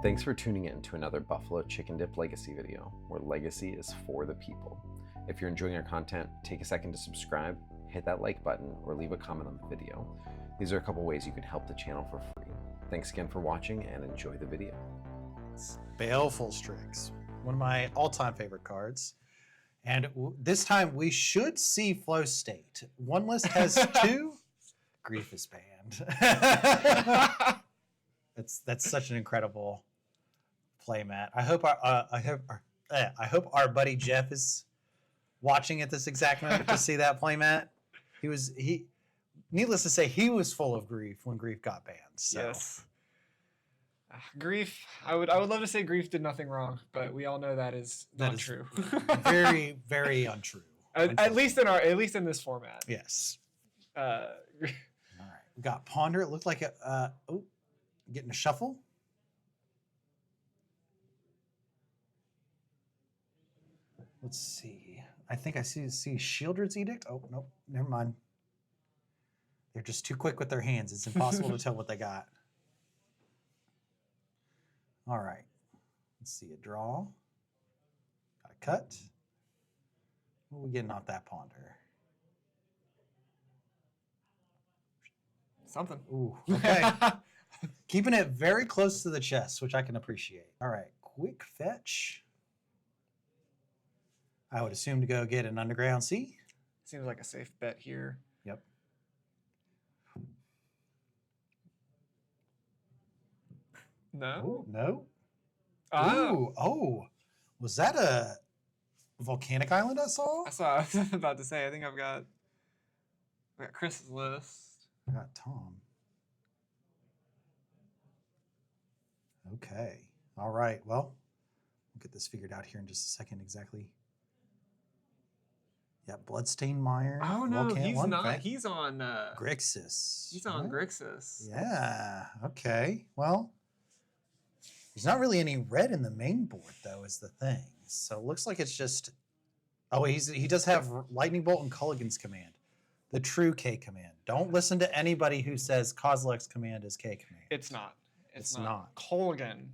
Thanks for tuning in to another Buffalo Chicken Dip Legacy video, where legacy is for the people. If you're enjoying our content, take a second to subscribe, hit that like button, or leave a comment on the video. These are a couple ways you can help the channel for free. Thanks again for watching and enjoy the video. Baleful Strix, one of my all-time favorite cards. And this time we should see Flow State. One list has two. Grixis banned. That's such an incredible playmat. I hope our buddy Jeff is watching at this exact moment to see that playmat. Needless to say, he was full of grief when Grief got banned. So. Yes. Grief. I would love to say Grief did nothing wrong, but we all know that is not true. Very, very untrue. At least in this format. Yes. All right. We got Ponder. It looked like getting a shuffle. Let's see. I think I see Shieldred's Edict. Oh, nope. Never mind. They're just too quick with their hands. It's impossible to tell what they got. All right. Let's see. A draw. Got a cut. What are we getting off that Ponder? Something. Ooh, okay. Keeping it very close to the chest, which I can appreciate. All right. Quick fetch. I would assume to go get an Underground Sea. Seems like a safe bet here. Yep. No? Ooh, no. Oh. Ooh, oh. Was that a volcanic island I saw? I was about to say, I think I've got Chris's list. I got Tom. Okay. All right. Well, we'll get this figured out here in just a second exactly. Yeah, Bloodstained Mire. Oh, no, he's not. Okay. He's on... Grixis. He's on Grixis. Yeah. Okay. Well, there's not really any red in the main board, though, is the thing. So it looks like it's just... Oh, he does have Lightning Bolt and Culligan's command. The true K command. Don't listen to anybody who says Kozilek's command is K command. It's not. It's not. Colgan.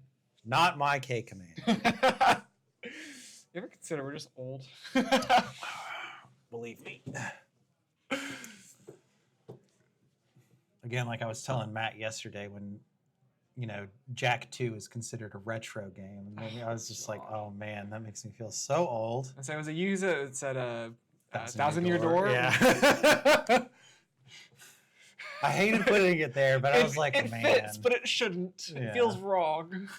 Not my K command. You ever consider we're just old? Believe me. Again, like I was telling Matt yesterday, when Jack 2 is considered a retro game, and I was just like, oh man, that makes me feel so old. And so it was a user. It said a thousand-year door. Yeah. I hated putting it there, but I was like, it man. It fits, but it shouldn't. Yeah. It feels wrong.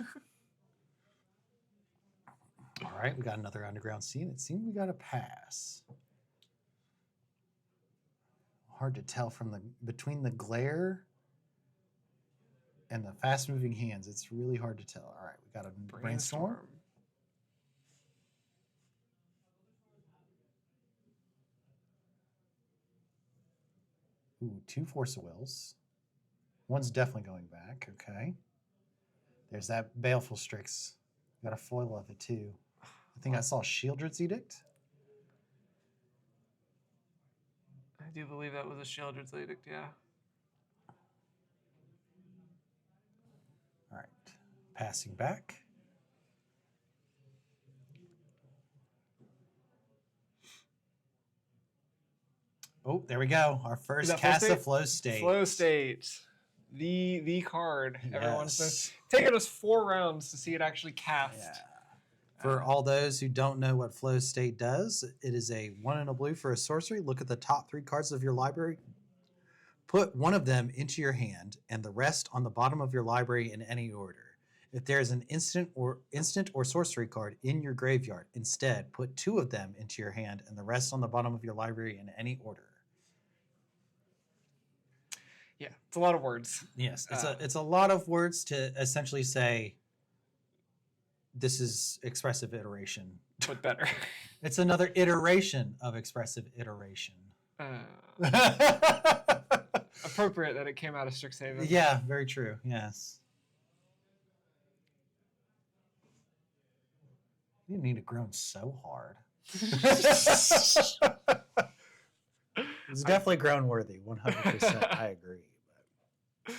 All right, we got another Underground Sea, and it seemed we got a pass. Hard to tell from between the glare and the fast-moving hands. It's really hard to tell. All right, we got a Brainstorm. Ooh, 2 Force of Wills. One's definitely going back. Okay. There's that Baleful Strix. Got a foil of it, too. I think I saw Shieldred's Edict. I do believe that was a Shieldred's Edict, yeah. All right. Passing back. Oh, there we go. Our first cast of Flow State. Flow State. The card. Yes. Everyone's taken us 4 rounds to see it actually cast. Yeah. For all those who don't know what Flow State does, it is a 1 and a blue for a sorcery. Look at the top 3 cards of your library. Put one of them into your hand and the rest on the bottom of your library in any order. If there is an instant or sorcery card in your graveyard, instead put 2 of them into your hand and the rest on the bottom of your library in any order. Yeah, it's a lot of words. Yes, it's a lot of words to essentially say this is expressive iteration. But better. It's another iteration of expressive iteration. Appropriate that it came out of Strixhaven. Yeah, very true. Yes. You didn't need to groan so hard. It's definitely groan worthy. 100%. I agree. But...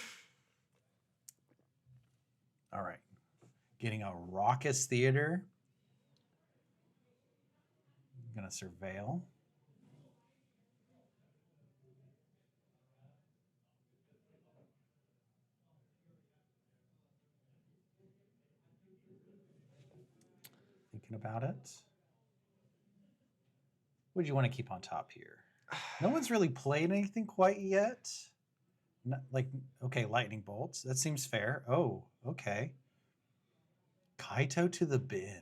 All right. Getting a raucous theater. I'm going to surveil. Thinking about it. What do you want to keep on top here? No one's really played anything quite yet. Not, like, okay, lightning bolts. That seems fair. Oh, okay. Kaito to the bin.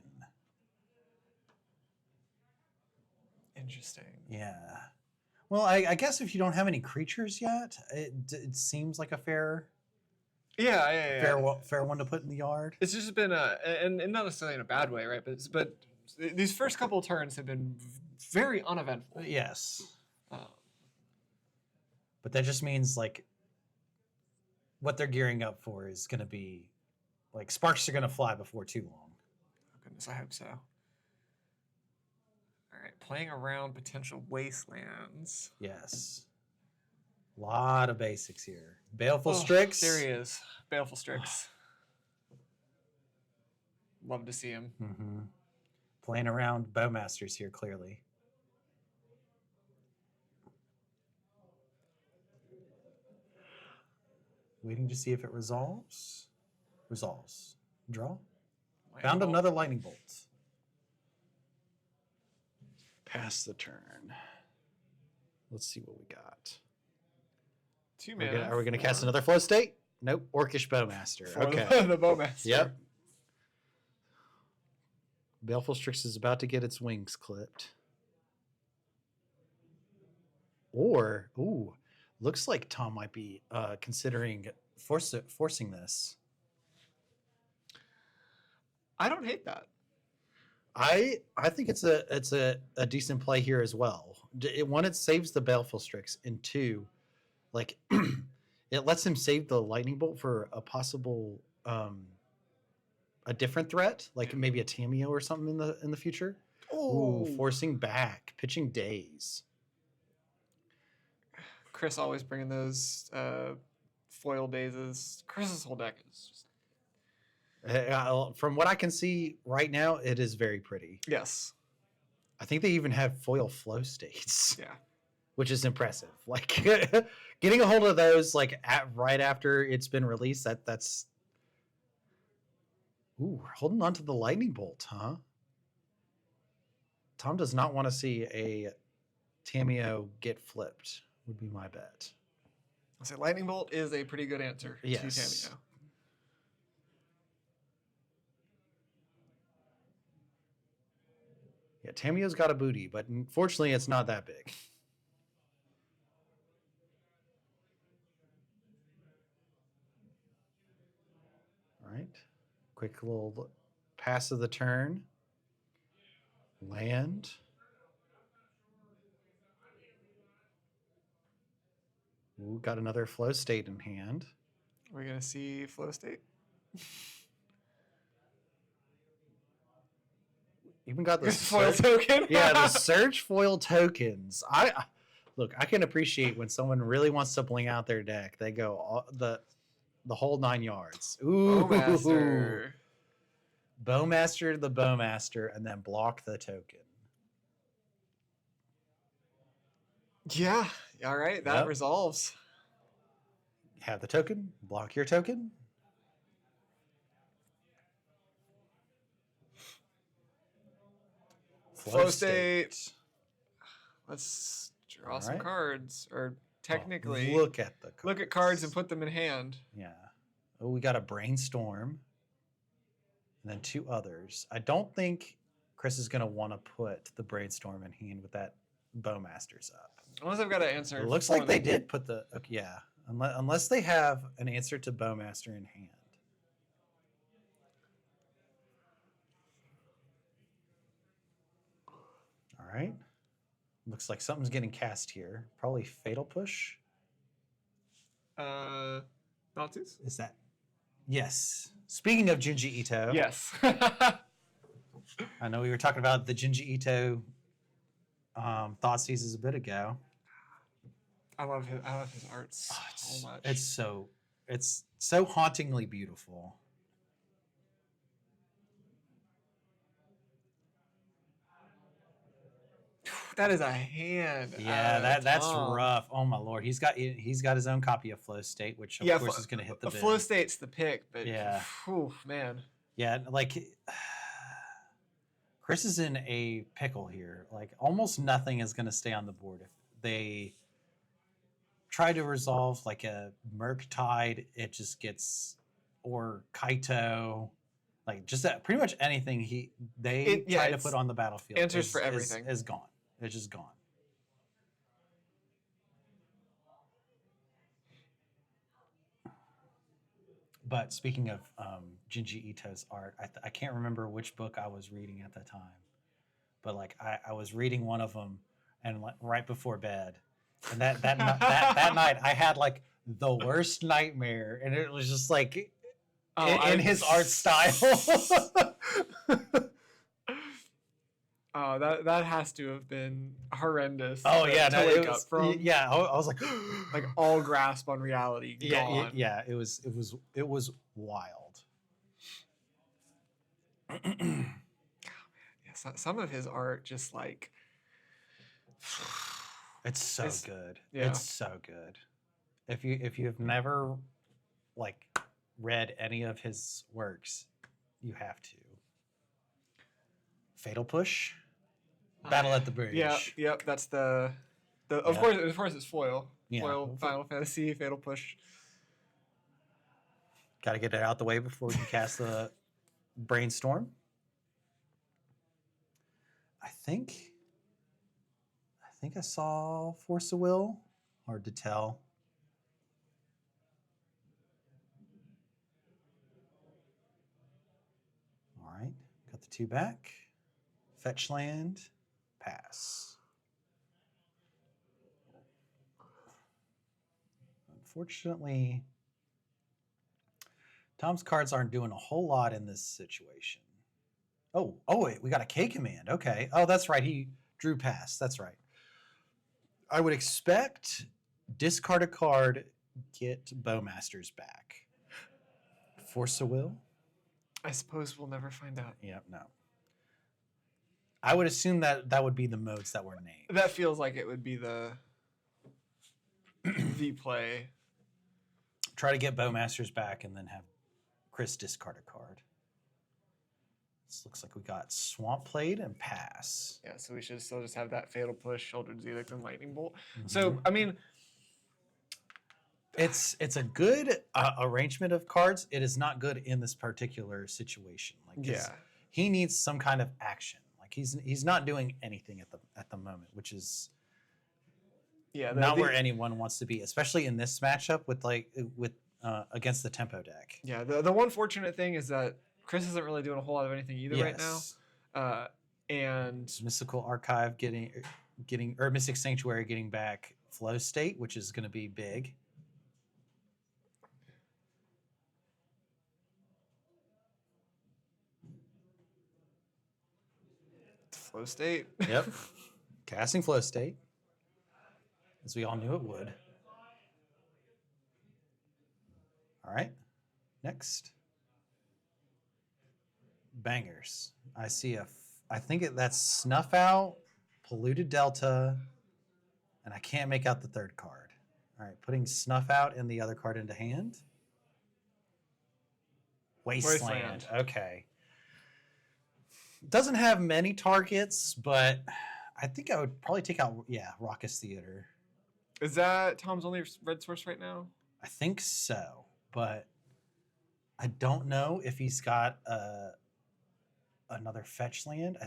Interesting. Yeah. Well, I guess if you don't have any creatures yet, it seems like a fair fair one to put in the yard. It's just been and not necessarily in a bad way, right? But these first couple of turns have been very uneventful. Yes. But that just means like what they're gearing up for is going to be like sparks are going to fly before too long. Oh goodness, I hope so. All right, playing around potential wastelands. Yes. A lot of basics here. Baleful Strix. There he is. Baleful Strix. Love to see him. Mm-hmm. Playing around Bowmasters here, clearly. Waiting to see if it resolves. Resolves. Draw. Found another lightning bolt. Pass the turn. Let's see what we got. 2 mana. Are we going to cast another flow state? Nope. Orcish Bowmaster. Okay. The Bowmaster. Yep. Baleful Strix is about to get its wings clipped. Or, ooh, looks like Tom might be considering forcing this. I don't hate that. I think it's a decent play here as well. One, it saves the Baleful Strix, and two, like it lets him save the lightning bolt for a possible a different threat, like maybe a Tameo or something in the future. Ooh, forcing back, pitching days. Chris always bringing those foil dazes. Chris's whole deck is just... From what I can see right now, it is very pretty. Yes. I think they even have foil flow states. Yeah. Which is impressive. Like getting a hold of those like right after it's been released, that's ooh, holding on to the lightning bolt, huh? Tom does not want to see a Tameo get flipped, would be my bet. I'll say lightning bolt is a pretty good answer to Tameo. Yeah, Tameo's got a booty, but unfortunately it's not that big. All right. Quick little pass of the turn. Land. Ooh, got another flow state in hand. We're going to see flow state. Even got the foil token. Yeah, the search foil tokens. I can appreciate when someone really wants to bling out their deck. They go the whole 9 yards. Ooh, Bowmaster the Bowmaster, and then block the token. Yeah. All right. That resolves. Have the token. Block your token. Flow state. Let's draw some cards, or technically look at the cards. Look at cards and put them in hand. Yeah. Oh, we got a brainstorm, and then 2 others. I don't think Chris is going to want to put the brainstorm in hand with that Bowmasters up. Unless I've got an answer. It looks like they did put the yeah. Unless they have an answer to Bowmaster in hand. All right. Looks like something's getting cast here. Probably Fatal Push. Natsus? Is that? Yes. Speaking of Junji Ito. Yes. I know we were talking about the Junji Ito Thoughtseize a bit ago. I love his art so much. It's so hauntingly beautiful. That is a hand. Yeah, that's Tom. rough. Oh my lord, he's got his own copy of Flow State, which of course is going to hit the bid. Flow State's the pick, but Yeah. whew, man. Yeah, like Chris is in a pickle here. Like almost nothing is going to stay on the board if they try to resolve like a Murktide. It just gets or Kaito, like just that pretty much anything they try to put on the battlefield. Answers for everything is gone. It's just gone. But speaking of Junji Ito's art, I can't remember which book I was reading at the time, but like I was reading one of them, and like, right before bed, and that night I had like the worst nightmare, and it was just like in his art style. Oh, that has to have been horrendous. Oh yeah, to no, wake it was, up from. yeah. I was like, like all grasp on reality gone. Yeah. It was wild. Yeah, some of his art just like it's good. Yeah. It's so good. If you have never like read any of his works, you have to. Fatal Push, Battle at the Bridge. Yep. That's the of course it's foil. Yeah. Foil, Final Fantasy, Fatal Push. Got to get it out the way before we can cast the Brainstorm. I think I saw Force of Will. Hard to tell. All right, got the 2 back. Fetch land, pass. Unfortunately, Tom's cards aren't doing a whole lot in this situation. Oh wait, we got a K command. Okay. Oh, that's right. He drew pass. That's right. I would expect discard a card, get Bowmasters back. Force of Will? I suppose we'll never find out. Yep, no. I would assume that would be the modes that were named. That feels like it would be the play. Try to get Bowmasters back and then have Chris discard a card. This looks like we got Swamp Blade and pass. Yeah, so we should still just have that Fatal Push, Shouldered Zelix, and Lightning Bolt. Mm-hmm. So, I mean... It's a good arrangement of cards. It is not good in this particular situation. Like, he needs some kind of action. Like he's not doing anything at the moment, which is not where anyone wants to be, especially in this matchup with against the tempo deck. Yeah, the one fortunate thing is that Chris isn't really doing a whole lot of anything either right now. And Mystical Archive getting or Mystic Sanctuary getting back Flow State, which is going to be big. Flow State. Yep. Casting Flow State, as we all knew it would. All right. Next. Bangers. I see I think that's Snuff Out, Polluted Delta, and I can't make out the third card. All right, putting Snuff Out and the other card into hand. Wasteland. Okay. Doesn't have many targets, but I think I would probably take out, Raucous Theater. Is that Tom's only red source right now? I think so, but I don't know if he's got another fetch land.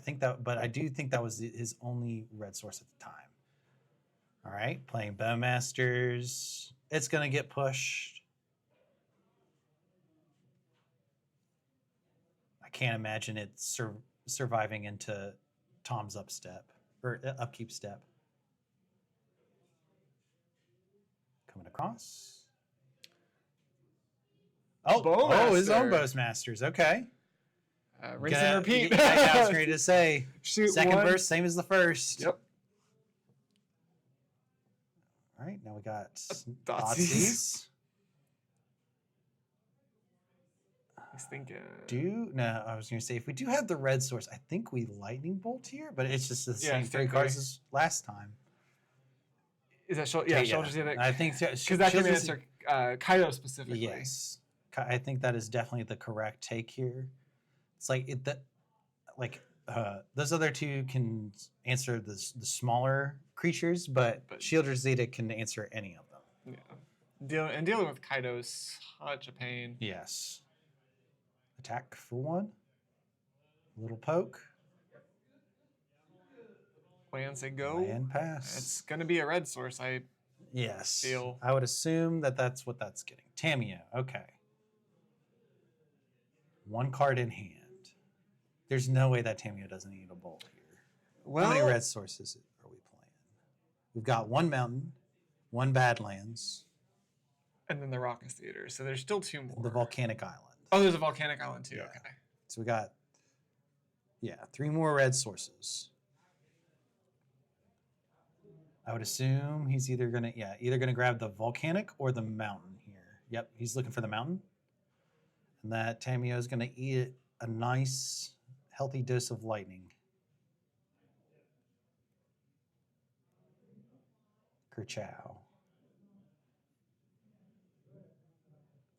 But I do think that was his only red source at the time. All right, playing Bowmasters. It's going to get pushed. I can't imagine it surviving into Tom's upkeep step. Coming across. His own Bowmasters. Okay. Rinse and repeat. I was ready to say. Shoot second one. verse, same as the first. Yep. All right, now we got Thoughtseize. Thoughtseize. was thinking. No, I was going to say, if we do have the red source, I think we lightning bolt here, but it's just the Yeah, same same 3 cards thing. as last time. Is that yeah, Shoulders Unit? I think Because that can answer Kaido specifically. Yes, I think that is definitely the correct take here. It's like those other 2 can answer the smaller creatures, but Shielder Zeta can answer any of them. Yeah, dealing with Kaido is such a pain. Yes. Attack for 1. Little poke. Land say go. Land pass. It's gonna be a red source. Yes. Feel. I would assume that that's what that's getting. Tamio. Okay. 1 card in hand. There's no way that Tamio doesn't need a bolt here. Well, how many red sources are we playing? We've got 1 mountain, 1 Badlands, and then the Raucous Theater. So there's still 2 more. the Volcanic Island. Oh, there's a Volcanic Island too. Yeah. Okay. So we got 3 more red sources. I would assume he's either gonna grab the Volcanic or the mountain here. Yep, he's looking for the mountain. And that Tamio is gonna eat a nice, healthy dose of lightning. Kerchow.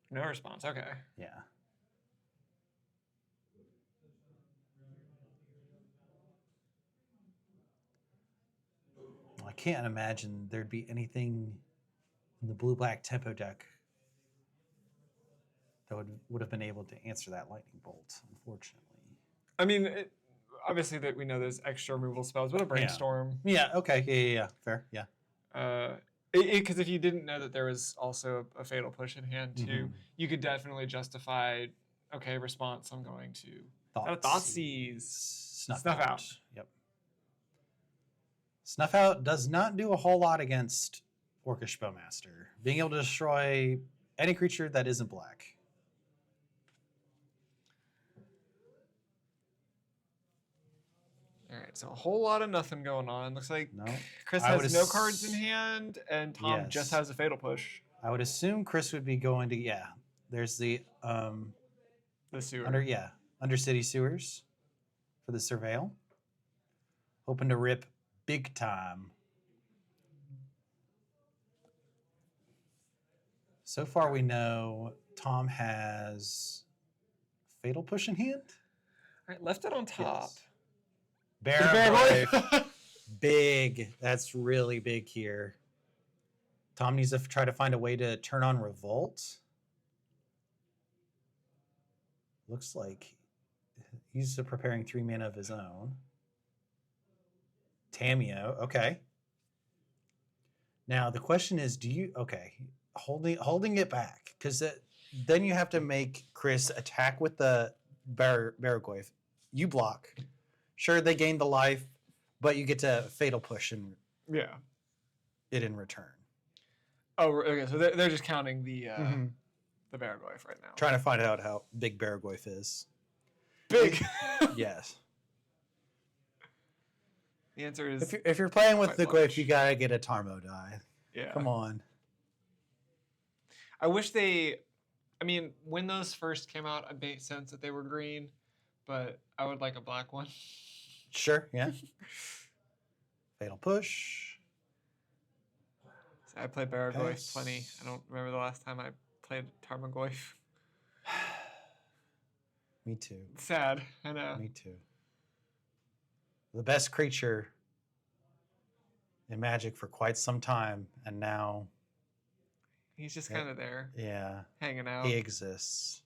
No response. Okay. Yeah. I can't imagine there'd be anything in the blue-black tempo deck that would have been able to answer that lightning bolt, unfortunately. I mean, obviously that we know there's extra removal spells, but a brainstorm. Yeah. Okay. Yeah. Fair. Yeah. Because if you didn't know that there was also a fatal push in hand too, Mhm. you could definitely justify. Okay, response. I'm going to Thoughtseize. Snuff out. Yep. Snuff out does not do a whole lot against Orcish Bowmaster. Being able to destroy any creature that isn't black. All right, so a whole lot of nothing going on. Looks like No. Chris I would has no cards in hand, and Tom just Yes. has a fatal push. I would assume Chris would be going to There's the The sewer. Undercity Sewers for the Surveil. Hoping to rip big time. So far we know Tom has Fatal Push in hand. All right, left it on top. Yes. Bear big. That's really big here. Tom needs to try to find a way to turn on Revolt. Looks like he's preparing 3 mana of his own. Tamio, okay. Now the question is, holding it back, because then you have to make Chris attack with the Baragoyf. You block. Sure, they gain the life, but you get to fatal push and it in return. Oh, okay. So they're just counting the Baragoyf right now. Trying to find out how big Baragoyf is. Big. Yes. The answer is If you're playing with the quite Glyph, you gotta get a Tarmo die. yeah. Come on. I wish when those first came out, it made sense that they were green, but I would like a black one. Sure, yeah. Fatal push. I played Baragoyf Pass. plenty. I don't remember the last time I played Tarmogoyf. Me too. Sad, I know. Me too. The best creature in Magic for quite some time, and now He's just kind of there, hanging out. he exists.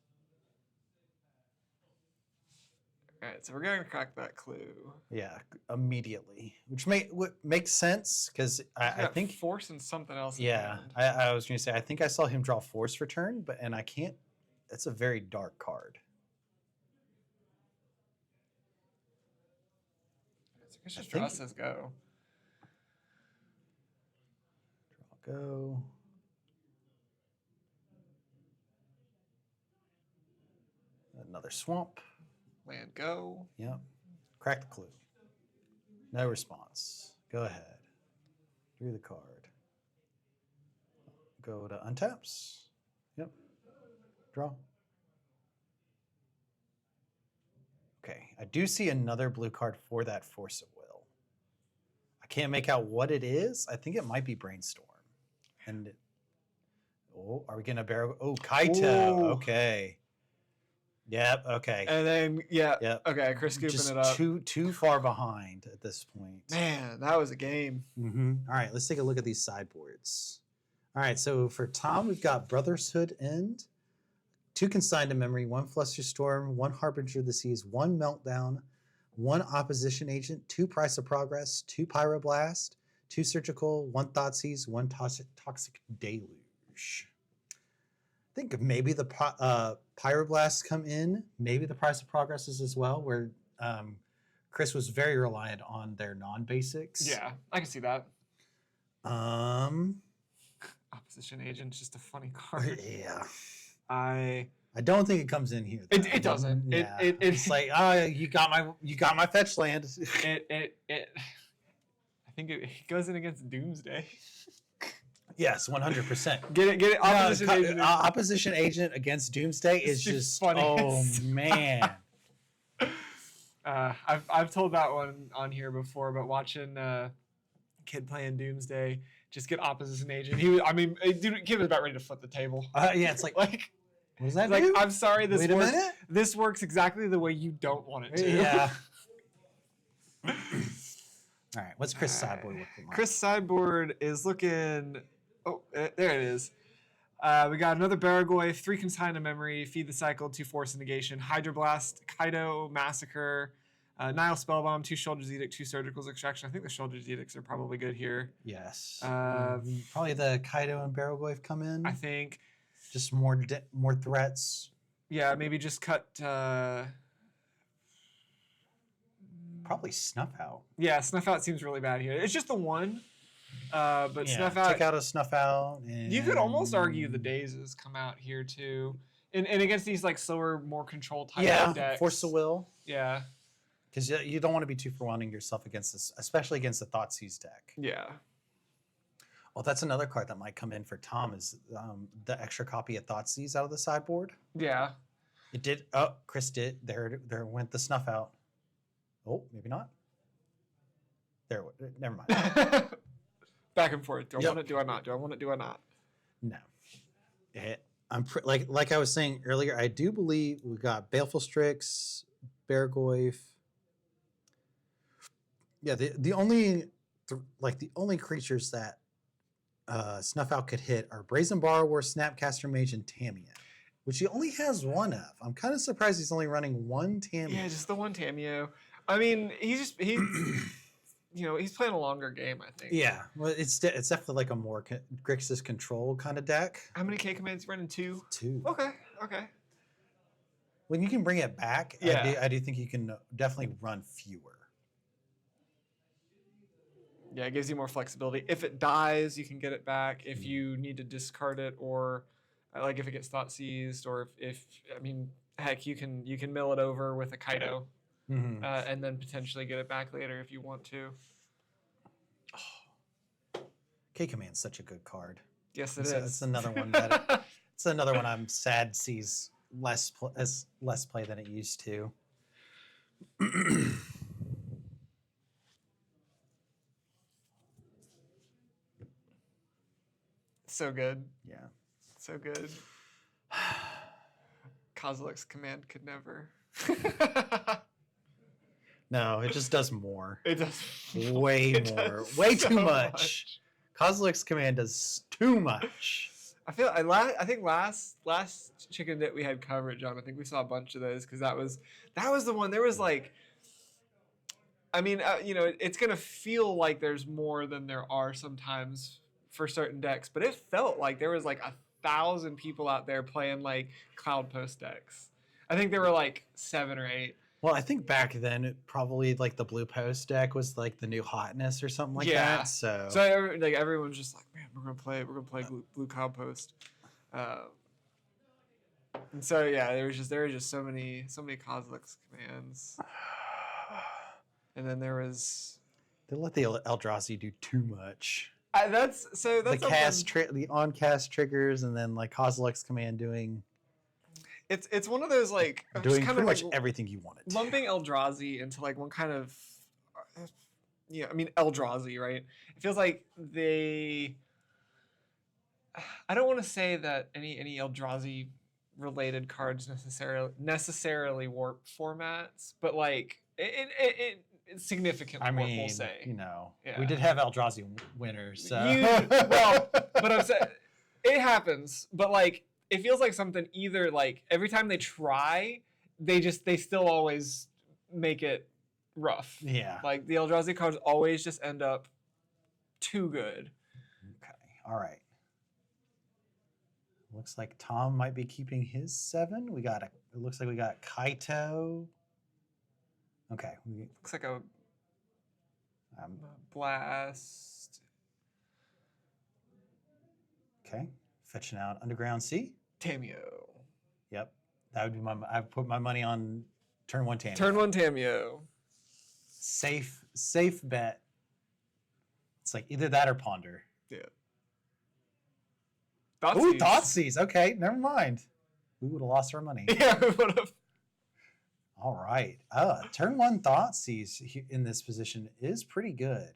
All right, so we're going to crack that clue. Yeah, immediately, which makes sense because I think Force and something else. in Yeah, hand. I was going to say I think I saw him draw Force for turn, and I can't. It's a very dark card. So Chris just think- draws says go. Draw go. Another swamp. Land go. Yep. Crack the clue. No response. Go ahead. Drew the card. Go to untaps. Yep. Draw. Okay, I do see another blue card for that Force of Will. I can't make out what it is. I think it might be Brainstorm. And are we gonna barrel? Oh, Kaito. Ooh. Okay. Yep. Okay. And then Yep. okay, Chris scooping Just it up. too far behind at this point. Man, that was a game. All right, let's take a look at these sideboards. All right, so for Tom, we've got Brotherhood End, 2 Consigned to Memory, 1 Flusterstorm, 1 Harbinger of the Seas, 1 Meltdown, 1 Opposition Agent, 2 Price of Progress, 2 Pyroblast, 2 Surgical, 1 Thoughtseize, 1 Toxic Deluge. I think maybe the Pyroblasts come in, maybe the Price of Progress is as well, where Chris was very reliant on their non-basics. Yeah, I can see that. Opposition agent, just a funny card. Yeah. I don't think it comes in here. It doesn't. Yeah. It's like, you got my fetch land. I think it goes in against Doomsday. Yes, 100%. Get it. Opposition agent. Opposition agent against Doomsday is just funny. Oh man. I've told that one on here before, but watching kid playing Doomsday, just get opposition agent. Dude, kid was about ready to flip the table. Yeah, it's like what does that like do? I'm sorry, this Wait a works. minute? This works exactly the way you don't want it to. Yeah. All right, what's Chris' sideboard looking like? Chris' sideboard is looking. Oh, there it is. We got another Baragoy, 3 Consigned to Memory, Feed the Cycle, 2 Force Negation, Hydroblast, Kaido, Massacre, Nile Spellbomb, 2 Shoulder's Edict, 2 Surgical's Extraction. I think the Shoulder's Edicts are probably good here. Yes. Probably the Kaido and Baragoy come in. I think. Just more threats. Yeah, maybe just cut. Probably Snuff Out. Yeah, Snuff Out seems really bad here. It's just the one. But Yeah, Snuff Out. take out a Snuff Out. And You could almost argue the Dazes come out here too. And against these like slower, more controlled type of decks. Force of Will. Yeah. Because you don't want to be too for-wanting yourself against this, especially against the Thoughtseize deck. Yeah. Well, that's another card that might come in for Tom is the extra copy of Thoughtseize out of the sideboard. Yeah. It did. Oh, Chris did. There went the Snuff Out. Oh, maybe not. There. Never mind. Back and forth. Do I Yep. want it? Do I not? Do I want it? Do I not? No. Like I was saying earlier, I do believe we got Baleful Strix, Baragoyf. Yeah, the only creatures that Snuff Out could hit are Brazen Borrower, Snapcaster Mage, and Tamiya, which he only has 1 of. I'm kind of surprised he's only running 1 Tamiya. Yeah, just the one Tameo. I mean, he's he's playing a longer game, I think. Yeah, well, it's definitely like a more Grixis control kind of deck. How many K commands you running? 2? 2. Okay. When you can bring it back, Yeah. I do think you can definitely run fewer. Yeah, it gives you more flexibility. If it dies, you can get it back. If you need to discard it, or like if it gets thought seized, or if heck, you can mill it over with a Kaido, Mm-hmm. and then potentially get it back later if you want to. K Command's such a good card. Yes, it is. It's another one that it's another one I'm sad sees less play than it used to. So good. Yeah. So good. Kozilek's command could never. No, it just does more. It does Way it more. does Way so too much. Kozilek's command does too much. I think last chicken that we had coverage on, I think we saw a bunch of those because that was the one. There was like, it's gonna feel like there's more than there are sometimes for certain decks, but it felt like there was like 1,000 people out there playing like Cloud Post decks. I think there were like 7 or 8. Well, I think back then it probably like the Blue Post deck was like the new hotness or something like Yeah. that. So Everyone's just like, man, we're gonna play Blue Cloud Post. And so yeah, there were just so many Kozilek's commands. And then there was they let the Eldrazi do too much. that's The on cast triggers, and then like Kozilek's command doing It's one of those like Doing kind pretty of much like everything you wanted. lumping Eldrazi into like one kind of I mean Eldrazi, right? It feels like I don't want to say that any Eldrazi related cards necessarily warp formats, but like it's significant warp, we'll say. you know, Yeah. we did have Eldrazi winners. So. Well, but I'm saying it happens, but like it feels like something either like every time they try, they still always make it rough. Yeah. Like the Eldrazi cards always just end up too good. Okay. All right. Looks like Tom might be keeping his 7. It looks like we got Kaito. Okay. Looks like a Um, blast. okay. Fetching out Underground Sea. Tameo. Yep. That would be I put my money on turn 1 Tameo. Turn 1 Tameo. Safe bet. It's like either that or Ponder. Yeah. Ooh, Thoughtseize. Okay, never mind. We would have lost our money. Yeah, we would have. All right. Turn 1 Thoughtseize in this position is pretty good.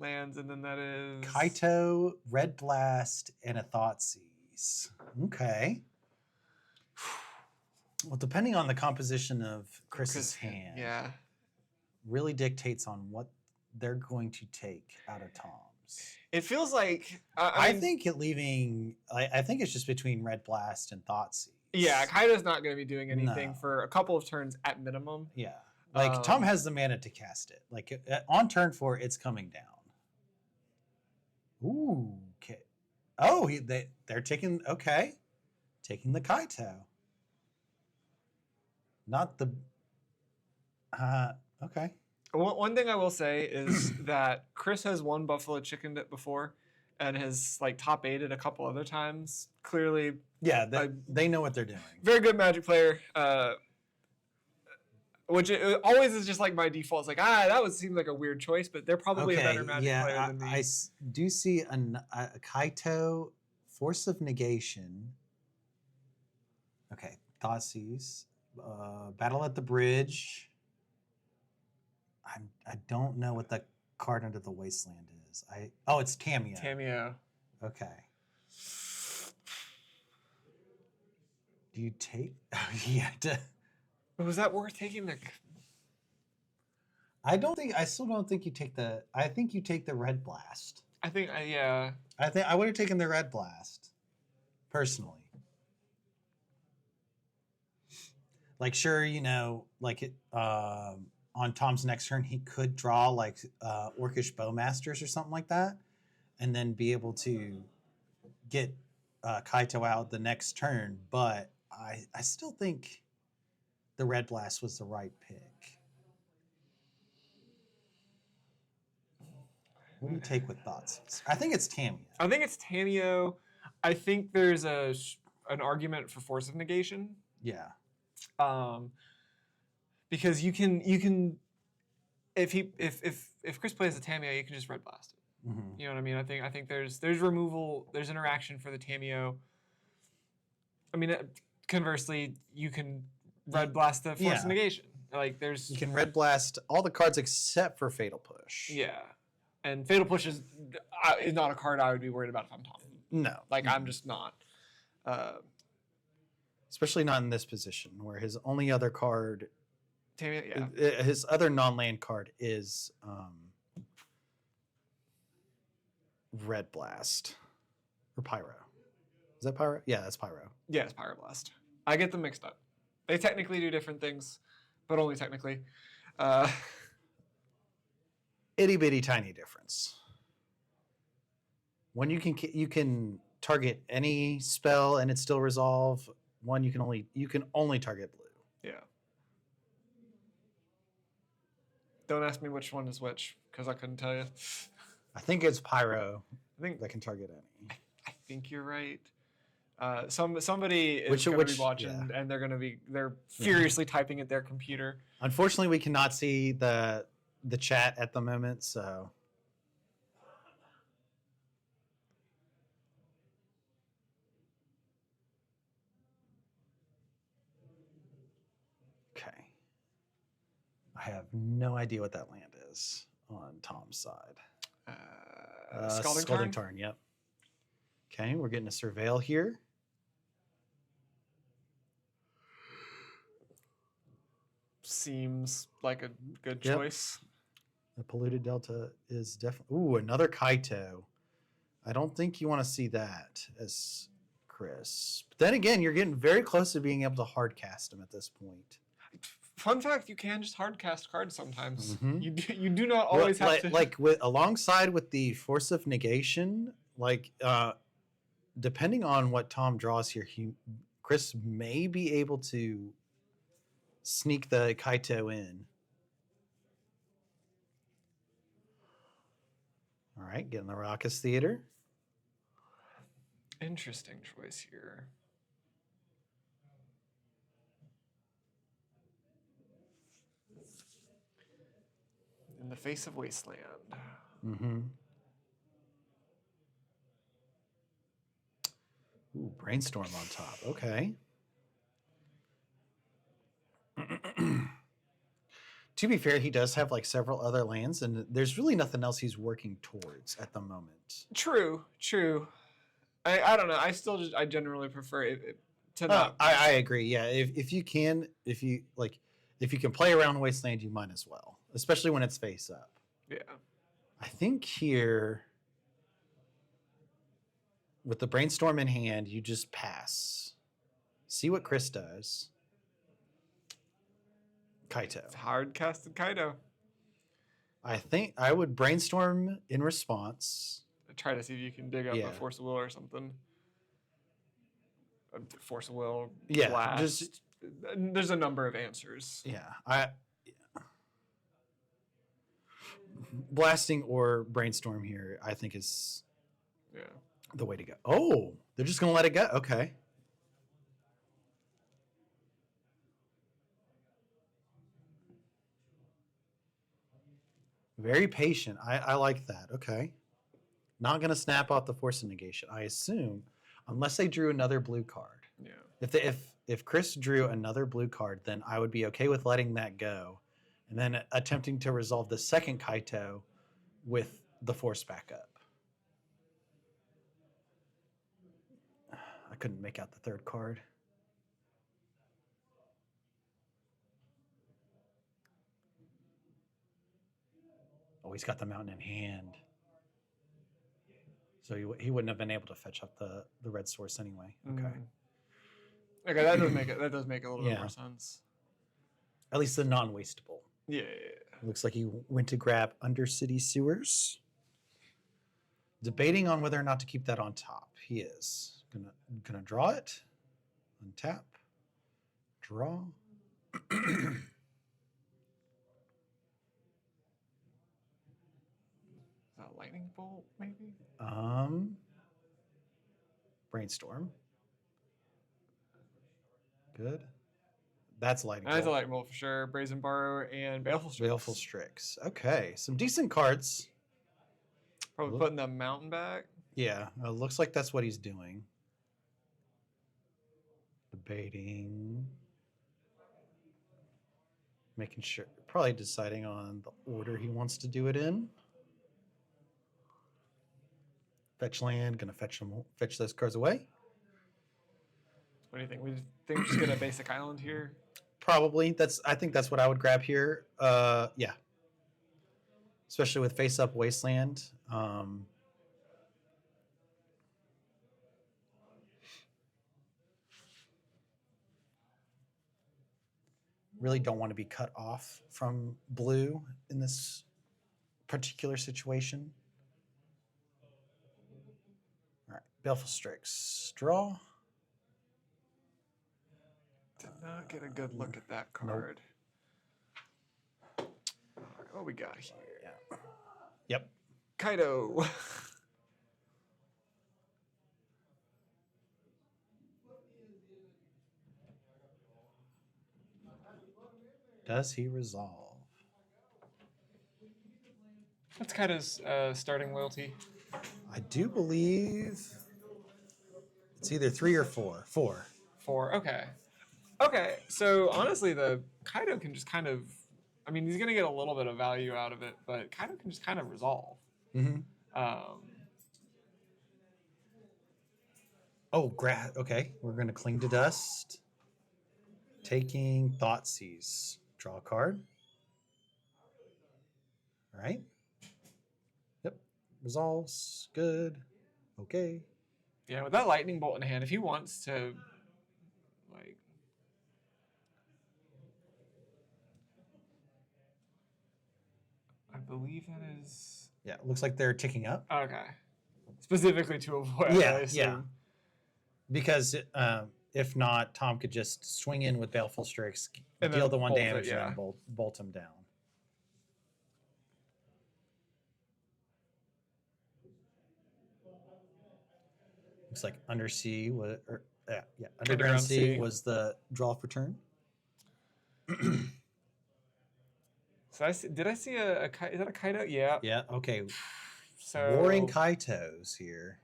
Lands, and then that is Kaito, Red Blast, and a Thoughtseize. Okay. Well, depending on the composition of Chris's hand, Yeah. really dictates on what they're going to take out of Tom's. It feels like I think I think it's just between Red Blast and Thoughtseize. yeah, Kaido's not going to be doing anything No. for a couple of turns at minimum. Yeah. Like Tom has the mana to cast it. Like on turn 4, it's coming down. Ooh. Okay. Oh, they're taking the Kaito. Not the. Okay. One thing I will say is that Chris has won Buffalo Chicken Dip before, and has like top 8'd a couple other times. Clearly, Yeah, they know what they're doing. very good Magic player. Which it always is just like my default. It's like that would seem like a weird choice, but they're probably a better Magic player than me. I do see a Kaito, Force of Negation. Okay, Thoughtseize, Battle at the Bridge. I don't know what the card under the Wasteland is. It's Tameo. Tameo. Okay. Do you take? Yeah. Was that worth taking the? I still don't think you take the. I think you take the Red Blast. I think yeah. I think I would have taken the Red Blast, personally. Like, sure, like it. On Tom's next turn, he could draw like Orcish Bowmasters or something like that, and then be able to get Kaito out the next turn. But I still think the Red Blast was the right pick. What do you take with thoughts? I think it's Tameo. I think it's Tameo. I think there's an argument for Force of Negation. Yeah. Because you can if Chris plays the Tameo, you can just Red Blast it. Mm-hmm. You know what I mean? I think there's removal, there's interaction for the Tameo. I mean, conversely, you can Red Blast the Force of Negation. Like you can Red Blast all the cards except for Fatal Push. Yeah, and Fatal Push is not a card I would be worried about if I'm Tom. No, like I'm just not. Especially not in this position where his only other card. Tameo, yeah. His other non-land card is Red Blast or Pyro. Is that Pyro? Yeah, that's Pyro. Yeah, it's Pyroblast. I get them mixed up. They technically do different things, but only technically. Itty bitty tiny difference. One you can target any spell and it still resolve. One you can only target blue. Yeah. Don't ask me which one is which, because I couldn't tell you. I think it's Pyro. I think that can target any. I think you're right. Somebody is going to be watching, and they're furiously typing at their computer. Unfortunately, we cannot see the chat at the moment, so. I have no idea what that land is on Tom's side. Scalding Tarn. Tarn, yep. Okay, we're getting a surveil here. Seems like a good Yep. choice. The polluted delta is definitely... Ooh, another Kaito. I don't think you want to see that as Chris. But then again, you're getting very close to being able to hard cast him at this point. Fun fact: you can just hard cast cards sometimes. Mhm. You do not always have to. Like with alongside with the force of negation, like depending on what Tom draws here, Chris may be able to sneak the Kaito in. All right, getting the Raucous Theater. Interesting choice here. In the face of Wasteland. Mm-hmm. Ooh, Brainstorm on top. Okay. To be fair, he does have like several other lands, and there's really nothing else he's working towards at the moment. True. I don't know. I generally prefer it to not. I agree. Yeah, if you can play around Wasteland, you might as well, especially when it's face up. Yeah. I think here, with the Brainstorm in hand, you just pass. See what Chris does. Kaito. Hard casted Kaido. I think I would Brainstorm in response. Try to see if you can dig up Yeah. a Force of Will or something. A Force of Will. Yeah, Blast. just There's a number of answers. yeah. Blasting or Brainstorm here, I think is Yeah. the way to go. Oh, they're just gonna let it go. Okay. Very patient. I like that. Okay. Not gonna snap off the Force of Negation, I assume, unless they drew another blue card. Yeah. If Chris drew another blue card, then I would be okay with letting that go, and then attempting to resolve the second Kaito with the Force backup. I couldn't make out the third card. Oh, he's got the mountain in hand. So he wouldn't have been able to fetch up the red source anyway. Okay. Okay, that does make a little bit Yeah. more sense. At least the non-wastable. Yeah. Looks like he went to grab Undercity Sewers. Debating on whether or not to keep that on top. He is. Gonna draw it. Untap. Draw. Is that a lightning bolt, maybe? Brainstorm. Good. That's lightning. That's a bolt. lightning bolt for sure. Brazen Borrow and Baleful Strix. Baleful Strix. Okay, some decent cards. Probably putting the mountain back. Yeah, looks like that's what he's doing. Debating. Making sure, probably deciding on the order he wants to do it in. Fetch land, gonna fetch those cards away. What do you think? We think we're just gonna basic island here. Probably. I think that's what I would grab here. Yeah. Especially with face up Wasteland. Really don't want to be cut off from blue in this particular situation. All right, Baleful Strix. Draw. Did not get a good look at that card. What we got here? Yeah. Yep. Kaido. Does he resolve? What's Kaido's starting loyalty? I do believe it's either 3 or 4. 4. 4. Okay. Okay. So honestly, the Kaido can just kind of. I mean, he's gonna get a little bit of value out of it, but Kaido can just kind of resolve. Mm-hmm. Um, Oh, okay. We're going to cling to dust. Taking Thoughtseize. Draw a card. All right. Yep. Resolves. Good. Okay. yeah, with that lightning bolt in hand, if he wants to, like, I believe that is Yeah. Looks like they're ticking up. okay. Specifically to avoid. Yeah, I assume. yeah. Because if not, Tom could just swing in with Baleful Strix, And deal then the one bolt it, damage, yeah. and then bolt him down. Looks like Undersea was, Underground Sea Sea. was the draw for turn. So did I see a is that a Kaido? Yeah. Yeah. Okay. So Warring Kaitos here.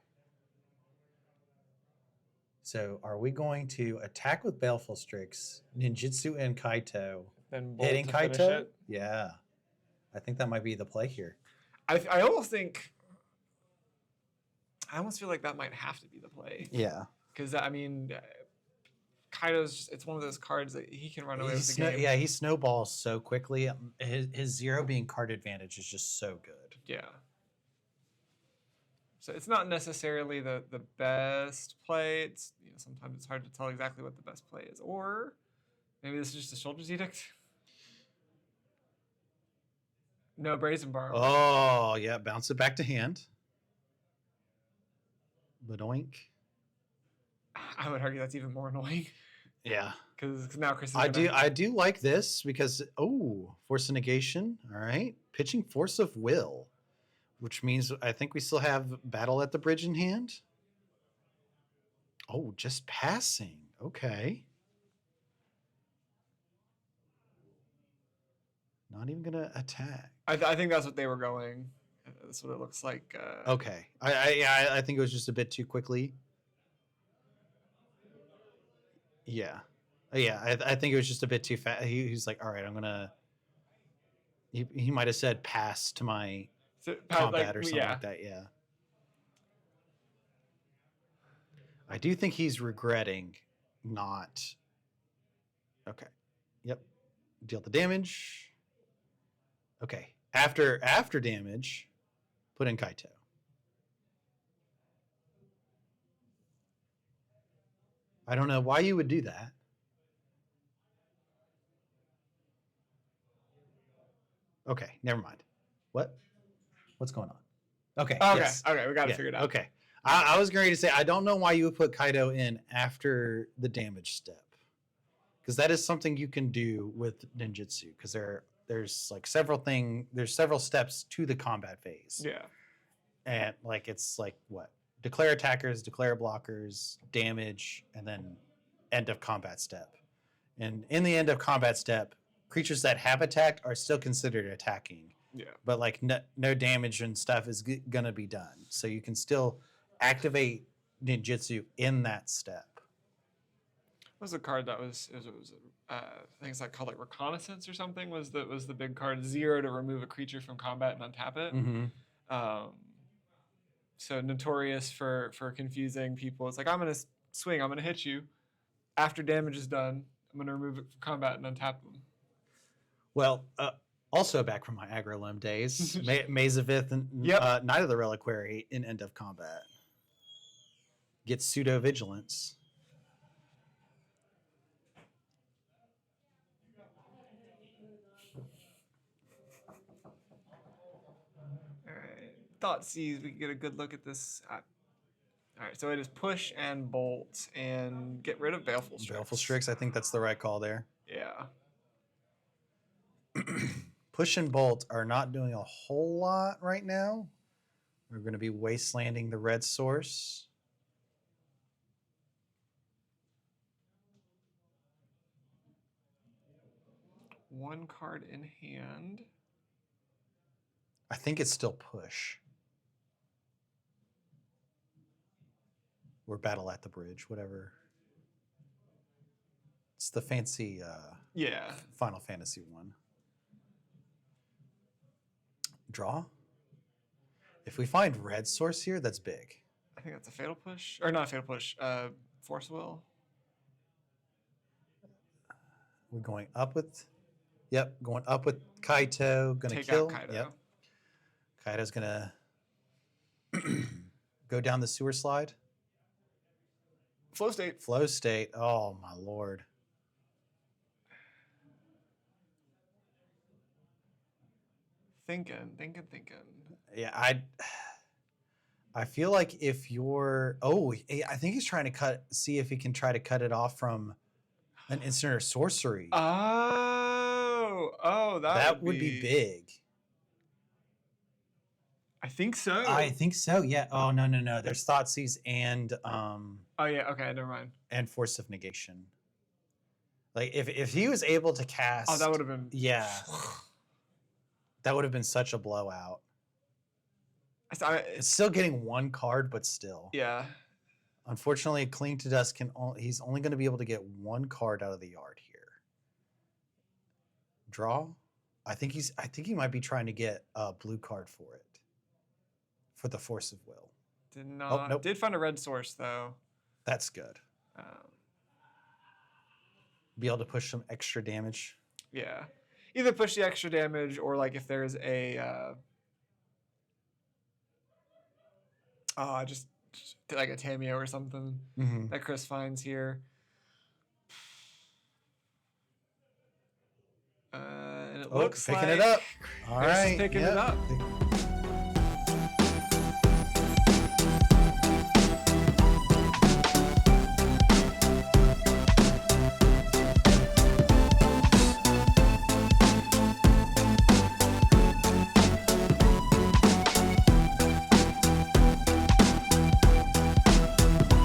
So are we going to attack with Baleful Strix, Ninjutsu and Kaito, then bolt hitting to finish Kaito? it. Yeah. I think that might be the play here. I almost think. I almost feel like that might have to be the play Yeah. because I mean, Kaido's just—it's one of those cards that he can run away with the game. Yeah, he snowballs so quickly. His zero being card advantage is just so good. Yeah. So it's not necessarily the best play. It's sometimes it's hard to tell exactly what the best play is, or maybe this is just a Soldier's Edict. No, Brazen Borrow. Oh, yeah, bounce it back to hand. Badoink. I would argue that's even more annoying Yeah. because now Chris is I do like this because Force of Negation, all right. Pitching Force of Will, which means I think we still have Battle at the Bridge in hand. Oh, just passing. Okay. Not even gonna attack. I think that's what they were going. That's what it looks like. Okay. I think it was just a bit too quickly. Yeah. Yeah, I think it was just a bit too fast. He's like, all right, I'm gonna. He might have said pass to my combat or something like that. Yeah. I do think he's regretting not. Okay. Yep. Deal the damage. Okay. After damage, put in Kaito. I don't know why you would do that. Okay, never mind. What's going on? Okay. Okay. Yes. Okay. We got to figure it out. Okay. I was going to say, I don't know why you would put Kaito in after the damage step. Because that is something you can do with ninjutsu. Because there's like there's several steps to the combat phase. Yeah. And like it's like what? Declare attackers, declare blockers, damage, and then end of combat step. And in the end of combat step, creatures that have attacked are still considered attacking. Yeah. But like no damage and stuff is gonna be done. So you can still activate ninjutsu in that step. What was the card that was? I think it's like called like Reconnaissance or something. Was the big card 0 to remove a creature from combat and untap it? Mm-hmm. So notorious for confusing people. It's like I'm gonna swing. I'm gonna hit you. After damage is done, I'm gonna remove it from combat and untap them. Well, also back from my Aggro days, Mazavith and Knight of the Reliquary in end of combat. Get pseudo vigilance. All right. Thoughtseize. We can get a good look at this. All right. So it is push and bolt and get rid of Baleful Strix. Baleful Strix, I think that's the right call there. Yeah. Push and bolt are not doing a whole lot right now. We're going to be wastelanding the red source. One card in hand. I think it's still push. Or battle at the bridge, whatever. It's the fancy Yeah. Final Fantasy one. Draw. If we find red source here, that's big. I think that's a fatal push. Or not a fatal push. Force will. We're going up with. Yep, going up with Kaito. Gonna Take kill. out Kaido. Yep. Kaito's gonna go down the sewer slide. Flow state. Flow state. Oh my lord. Thinking. Yeah, I feel like if you're I think he's trying to see if he can try to cut it off from an instant or sorcery. Oh, that would be big. I think so. I think so. Yeah. Oh no. There's Thoughtseize and Oh yeah. Okay. Never mind. and Force of Negation. Like if he was able to cast. Oh, that would have been. Yeah. That would have been such a blowout. It's still getting one card, but still. Yeah. Unfortunately, Cling to Dust he's only going to be able to get one card out of the yard here. Draw. I think he might be trying to get a blue card for it. For the Force of Will. Did not. Nope. Did find a red source though. That's good. Be able to push some extra damage. Yeah. Either push the extra damage or like if there's a just like a Tameo or something that Chris finds here. And it looks picking like it up. All Chris is right. picking it up.